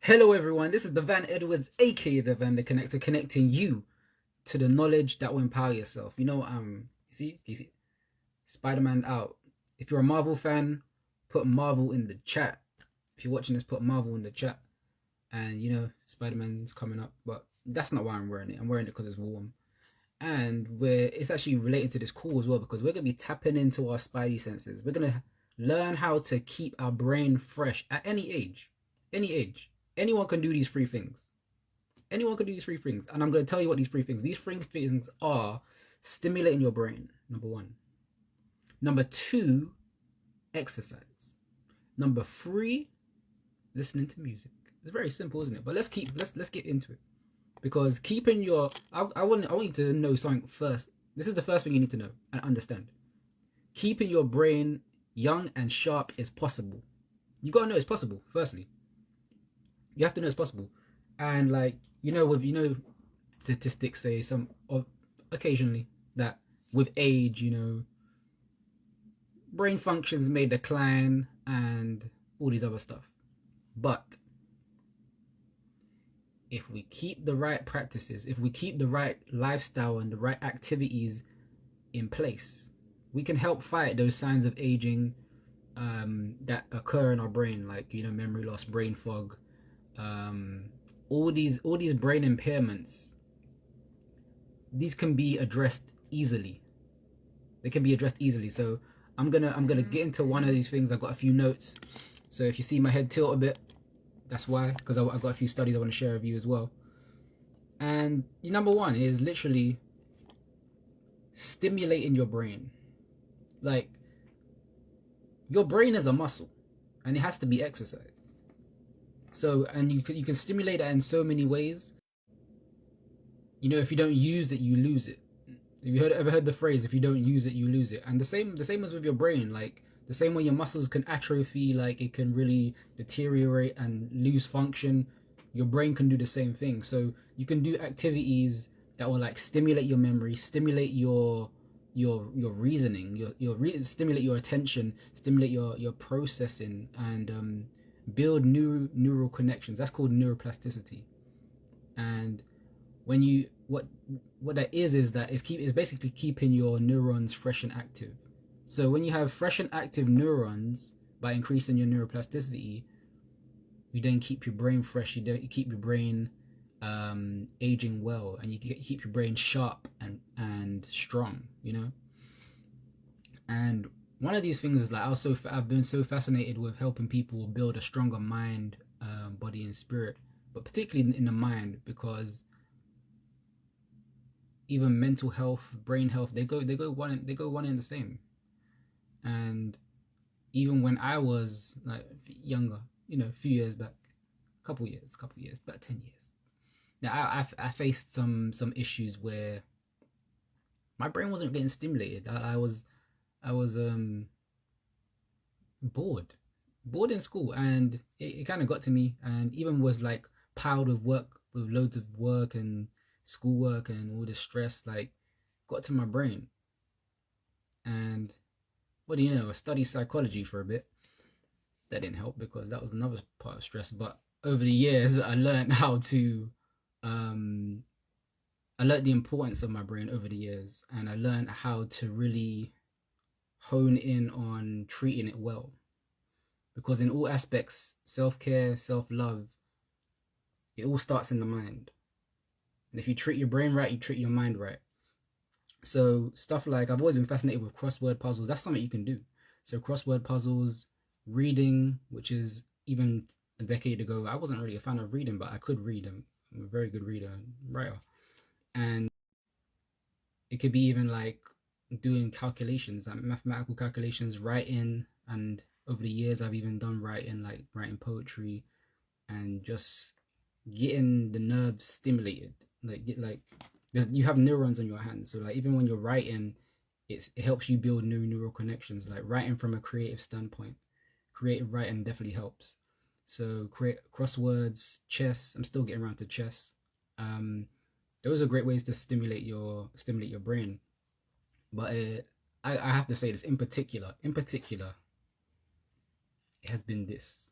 Hello everyone, this is the Van Edwards, aka the Van the Connector, connecting you to the knowledge that will empower yourself. You see, Spider-Man out. If you're a Marvel fan, put Marvel in the chat. If you're watching this, put Marvel in the chat. And Spider-Man's coming up, but that's not why I'm wearing it. I'm wearing it because it's warm. And it's actually related to this call as well, because we're gonna be tapping into our spidey senses. We're gonna learn how to keep our brain fresh at any age. Any age. Anyone can do these three things. Anyone can do these three things. And I'm going to tell you what these three things. These three things are stimulating your brain, number one. Number two, exercise. Number three, listening to music. It's very simple, isn't it? But let's get into it. Because keeping your I want you to know something first. This is the first thing you need to know and understand. Keeping your brain young and sharp is possible. You gotta know it's possible, firstly. You have to know it's possible. And statistics say occasionally that with age, brain functions may decline and all these other stuff. But if we keep the right practices, if we keep the right lifestyle and the right activities in place, we can help fight those signs of aging that occur in our brain, like memory loss, brain fog, all these brain impairments. These can be addressed easily. They can be addressed easily. So I'm gonna get into one of these things. I've got a few notes. So if you see my head tilt a bit, that's why, because I've got a few studies I want to share with you as well. And number one is literally stimulating your brain. Like, your brain is a muscle, and it has to be exercised. So, and you can stimulate that in so many ways. If you don't use it, you lose it. Have you ever heard the phrase, if you don't use it, you lose it? And the same as with your brain. Like, the same way your muscles can atrophy, like it can really deteriorate and lose function, your brain can do the same thing. So you can do activities that will like stimulate your memory, stimulate your reasoning, stimulate your attention, stimulate your processing, and build new neural connections. That's called neuroplasticity. And when you what that is that is basically keeping your neurons fresh and active. So when you have fresh and active neurons, by increasing your neuroplasticity, you then keep your brain fresh. You keep your brain aging well, and you keep your brain sharp and strong. And one of these things is like I've been so fascinated with helping people build a stronger mind, body, and spirit, but particularly in the mind, because even mental health, brain health, they go one in the same. And even when I was like younger, a few years back, couple years, about 10 years. Now I faced some issues where my brain wasn't getting stimulated. I was bored in school, and it kind of got to me, and even was like piled with work, with loads of work and schoolwork and all this stress, like got to my brain. And what do you know, I studied psychology for a bit. That didn't help, because that was another part of stress. But over the years, I learned how to I learned the importance of my brain over the years, and I learned how to really hone in on treating it well. Because in all aspects, self-care, self-love, it all starts in the mind. And if you treat your brain right, you treat your mind right. So stuff like, I've always been fascinated with crossword puzzles. That's something you can do. So crossword puzzles, reading, which is, even a decade ago, I wasn't really a fan of reading, but I could read. I'm a very good reader and writer. And it could be even like doing calculations, like mathematical calculations, writing. And over the years, I've even done writing, like writing poetry, and just getting the nerves stimulated. You have neurons on your hands, so like even when you're writing, it helps you build new neural connections. Like writing from a creative standpoint, creative writing definitely helps. So create crosswords, chess. I'm still getting around to chess. Those are great ways to stimulate your brain. But I have to say this in particular, it has been this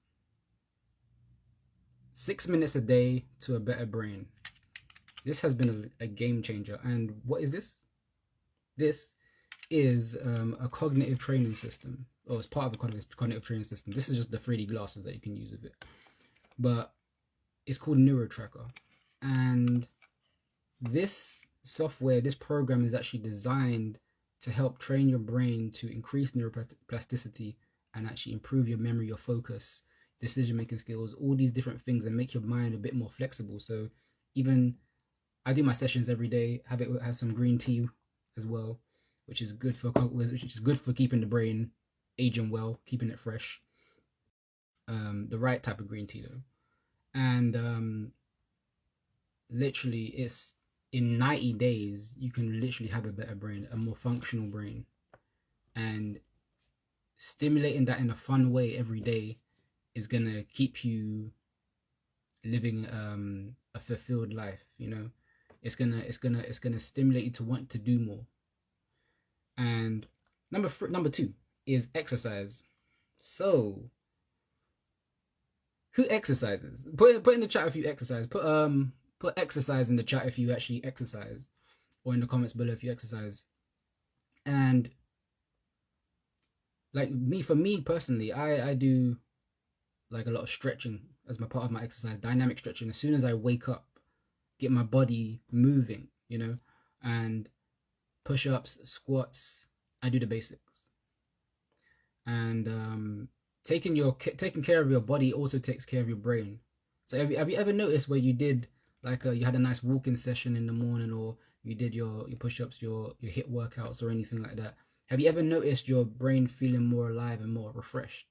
6 minutes a day to a better brain. This has been a game changer. And what is this? This is a cognitive training system, or it's part of a cognitive training system. This is just the 3D glasses that you can use with it. But it's called Neurotracker. And this software, this program is actually designed to help train your brain to increase neuroplasticity and actually improve your memory, your focus, decision making skills, all these different things, and make your mind a bit more flexible. So even I do my sessions every day, have some green tea as well, which is good for keeping the brain aging well, keeping it fresh. The right type of green tea though. And literally it's in 90 days you can literally have a better brain, a more functional brain. And stimulating that in a fun way every day is gonna keep you living a fulfilled life, you know. It's gonna stimulate you to want to do more. And number two is exercise. So who exercises? Put in the chat if you exercise. Put exercise in the chat if you actually exercise, or in the comments below if you exercise. And like for me personally, I do like a lot of stretching as my part of my exercise, dynamic stretching. As soon as I wake up, get my body moving, you know, and push-ups, squats. I do the basics. And taking care of your body also takes care of your brain. So have you ever noticed where you did like you had a nice walking session in the morning, or you did your push-ups, your HIIT workouts, or anything like that? Have you ever noticed your brain feeling more alive and more refreshed?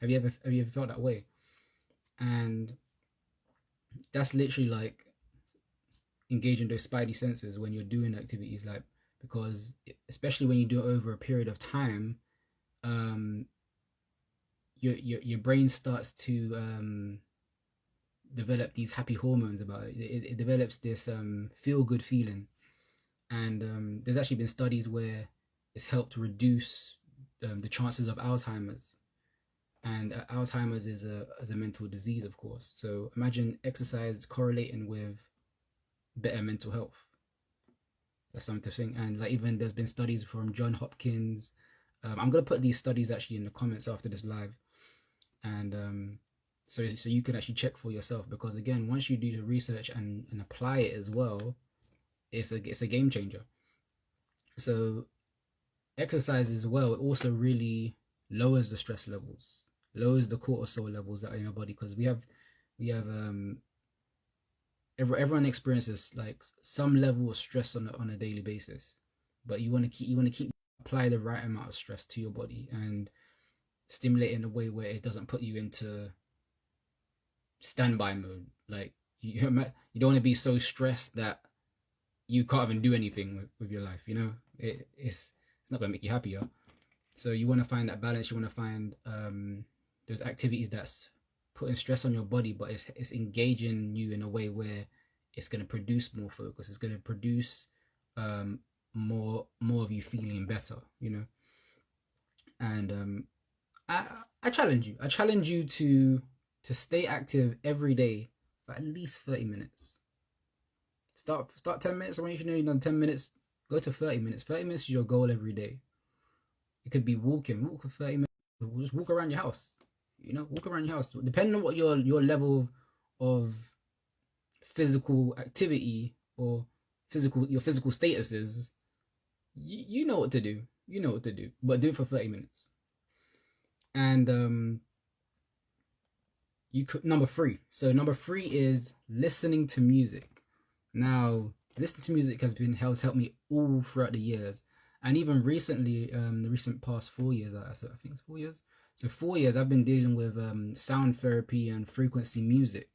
Have you ever felt that way? And that's literally like engaging those spidey senses when you're doing activities, like, because especially when you do it over a period of time, your brain starts to develop these happy hormones about it. It develops this feel good feeling. And there's actually been studies where it's helped reduce the chances of Alzheimer's. And Alzheimer's is a mental disease, of course. So imagine exercise correlating with better mental health. That's something to think. And like, even there's been studies from John Hopkins. I'm gonna put these studies actually in the comments after this live, and so you can actually check for yourself, because again, once you do the research and apply it as well, it's a game changer. So exercise as well, it also really lowers the stress levels, lowers the cortisol levels that are in your body, because we have everyone experiences like some level of stress on a daily basis, but you want to keep apply the right amount of stress to your body and stimulate it in a way where it doesn't put you into standby mode. Like you don't want to be so stressed that you can't even do anything with your life, you know. It's not going to make you happier. So you want to find that balance. You want to find those activities that's putting stress on your body, but it's engaging you in a way where it's going to produce more focus. It's going to produce more of you feeling better, you know. And I challenge you. I challenge you to stay active every day for at least 30 minutes. Start 10 minutes. When you know you've done 10 minutes, go to 30 minutes. 30 minutes is your goal every day. It could be walk for 30 minutes. Just walk around your house. You know, walk around your house. Depending on what your level of physical activity or your physical status is, you know what to do. You know what to do. But do it for 30 minutes. And you could number three. So number three is listening to music. Now, listening to music has helped me all throughout the years, and even recently, the recent past 4 years. I think it's 4 years. So 4 years I've been dealing with sound therapy and frequency music,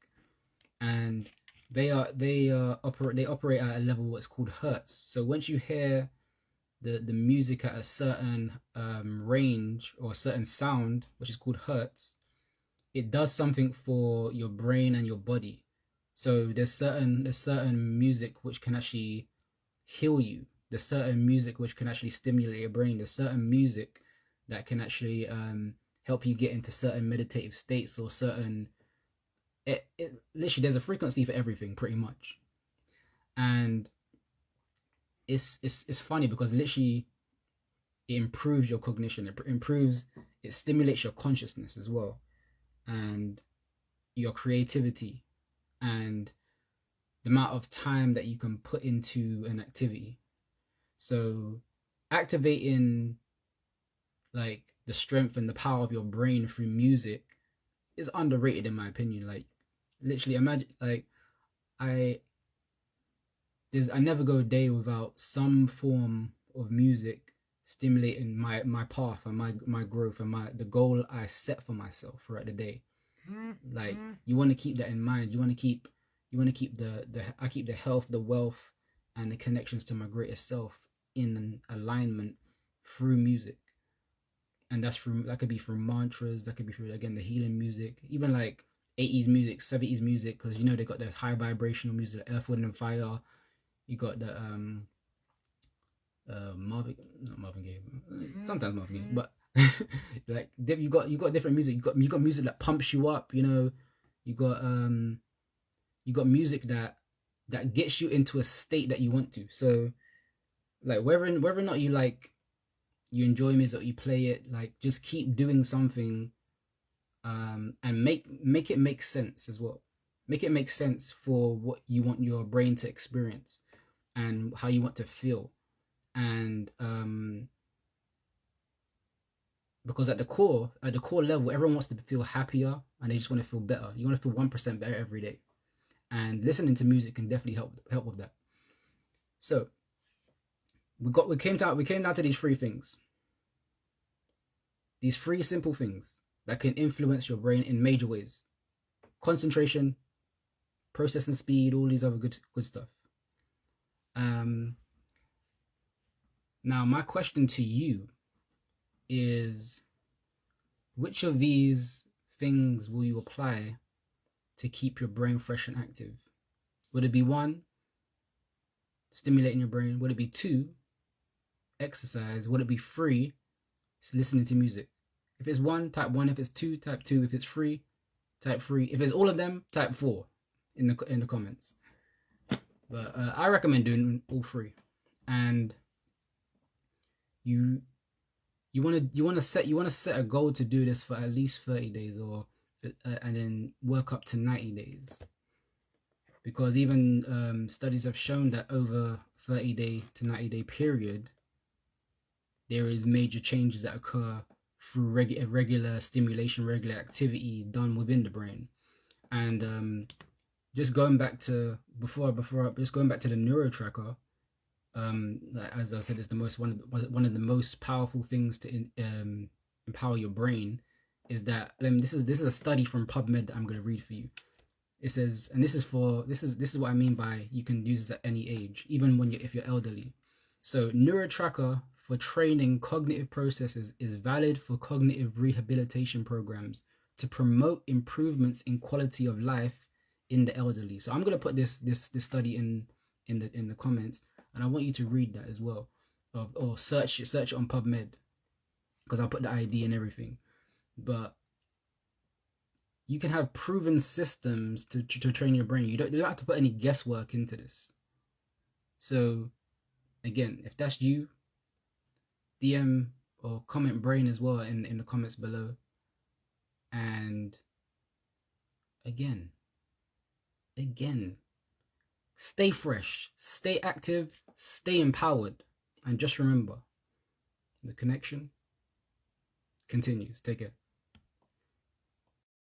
and they operate at a level what's called hertz. So once you hear the music at a certain range or a certain sound, which is called hertz, it does something for your brain and your body. So there's certain music which can actually heal you. There's certain music which can actually stimulate your brain. There's certain music that can actually help you get into certain meditative states or certain literally there's a frequency for everything pretty much. And it's funny because literally it improves your cognition, it stimulates your consciousness as well, and your creativity, and the amount of time that you can put into an activity. So activating like the strength and the power of your brain through music is underrated in my opinion. Like literally imagine, like I I never go a day without some form of music stimulating my path and my growth and the goal I set for myself throughout the day. Like you want to keep that in mind. You want to keep I keep the health, the wealth, and the connections to my greater self in alignment through music. And that could be through mantras, that could be through, again, the healing music, even like 80s music, 70s music, because they got the high vibrational music, Earth, Wind and Fire. You got the not Marvin Gaye, sometimes Marvin Gaye, but like you got different music. You got music that pumps you up. You got music that gets you into a state that you want to. So like whether or not you enjoy music or you play it, like just keep doing something, and make it make sense as well. Make it make sense for what you want your brain to experience and how you want to feel. And because at the core level, everyone wants to feel happier and they just want to feel better. You want to feel 1% better every day, and listening to music can definitely help with that. So we came down to these three things, these three simple things that can influence your brain in major ways: concentration, processing speed, all these other good stuff. Now my question to you is, which of these things will you apply to keep your brain fresh and active? Would it be 1, stimulating your brain? Would it be 2, exercise? Would it be 3, listening to music? If it's 1, type 1. If it's 2, type 2. If it's 3, type 3. If it's all of them, type 4 in the comments. But I recommend doing all 3. And you want to set a goal to do this for at least 30 days, or and then work up to 90 days, because even studies have shown that over 30-day to 90-day period, there is major changes that occur through regular stimulation, regular activity done within the brain. And just going back to the Neurotracker, as I said, it's one of the most powerful things to empower your brain. Is that this is a study from PubMed that I'm going to read for you. It says, and this is what I mean by you can use this at any age, even if you're elderly. So Neurotracker for training cognitive processes is valid for cognitive rehabilitation programs to promote improvements in quality of life in the elderly. So I'm going to put this study in the comments, and I want you to read that as well, or search on PubMed, because I'll put the ID and everything. But you can have proven systems to train your brain. You don't have to put any guesswork into this. So again, if that's you, DM or comment brain as well in the comments below. And again, stay fresh, stay active, stay empowered, and just remember, the connection continues. Take care.